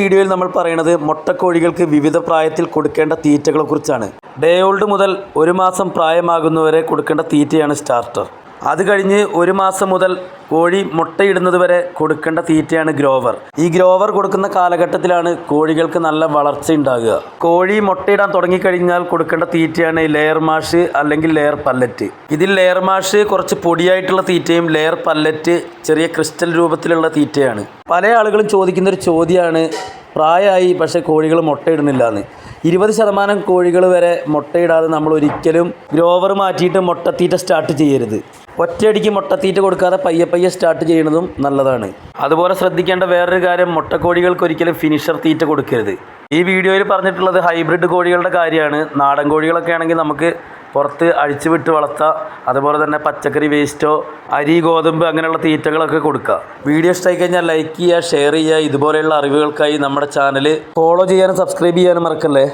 വീഡിയോയിൽ നമ്മൾ പറയുന്നത് മുട്ടക്കോഴികൾക്ക് വിവിധ പ്രായത്തിൽ കൊടുക്കേണ്ട തീറ്റകളെക്കുറിച്ചാണ്. ഡേ ഓൾഡ് മുതൽ 1 മാസം പ്രായമാകുന്നവരെ കൊടുക്കേണ്ട തീറ്റയാണ് സ്റ്റാർട്ടർ. അത് കഴിഞ്ഞ് 1 മാസം മുതൽ കോഴി മുട്ടയിടുന്നത് വരെ കൊടുക്കേണ്ട തീറ്റയാണ് ഗ്രോവർ. ഈ ഗ്രോവർ കൊടുക്കുന്ന കാലഘട്ടത്തിലാണ് കോഴികൾക്ക് നല്ല വളർച്ച ഉണ്ടാകുക. കോഴി മുട്ടയിടാൻ തുടങ്ങിക്കഴിഞ്ഞാൽ കൊടുക്കേണ്ട തീറ്റയാണ് ലെയർ മാഷ് അല്ലെങ്കിൽ ലെയർ പല്ലറ്റ്. ഇതിൽ ലെയർ മാഷ് കുറച്ച് പൊടിയായിട്ടുള്ള തീറ്റയും ലെയർ പല്ലറ്റ് ചെറിയ ക്രിസ്റ്റൽ രൂപത്തിലുള്ള തീറ്റയാണ്. പല ആളുകളും ചോദിക്കുന്നൊരു ചോദ്യമാണ്, പ്രായമായി പക്ഷേ കോഴികൾ മുട്ടയിടുന്നില്ല എന്ന്. 20% കോഴികൾ വരെ മുട്ടയിടാതെ നമ്മൾ ഒരിക്കലും ഗ്രോവർ മാറ്റിയിട്ട് മുട്ടത്തീറ്റ സ്റ്റാർട്ട് ചെയ്യരുത്. ഒറ്റയടിക്ക് മുട്ടത്തീറ്റ കൊടുക്കാതെ പയ്യെ സ്റ്റാർട്ട് ചെയ്യുന്നതും നല്ലതാണ്. അതുപോലെ ശ്രദ്ധിക്കേണ്ട വേറൊരു കാര്യം, മുട്ടക്കോഴികൾക്ക് ഒരിക്കലും ഫിനിഷർ തീറ്റ കൊടുക്കരുത്. ഈ വീഡിയോയിൽ പറഞ്ഞിട്ടുള്ളത് ഹൈബ്രിഡ് കോഴികളുടെ കാര്യമാണ്. നാടൻ കോഴികളൊക്കെ ആണെങ്കിൽ നമുക്ക് പുറത്ത് അഴിച്ചു വിട്ട് വളർത്താം. അതുപോലെ തന്നെ പച്ചക്കറി വേസ്റ്റോ അരി ഗോതമ്പ് അങ്ങനെയുള്ള തീറ്റകളൊക്കെ കൊടുക്കുക. വീഡിയോ ഇഷ്ടമായി കഴിഞ്ഞാൽ ലൈക്ക് ചെയ്യുക, ഷെയർ ചെയ്യുക. ഇതുപോലെയുള്ള അറിവുകൾക്കായി നമ്മുടെ ചാനൽ ഫോളോ ചെയ്യാനും സബ്സ്ക്രൈബ് ചെയ്യാനും മറക്കല്ലേ.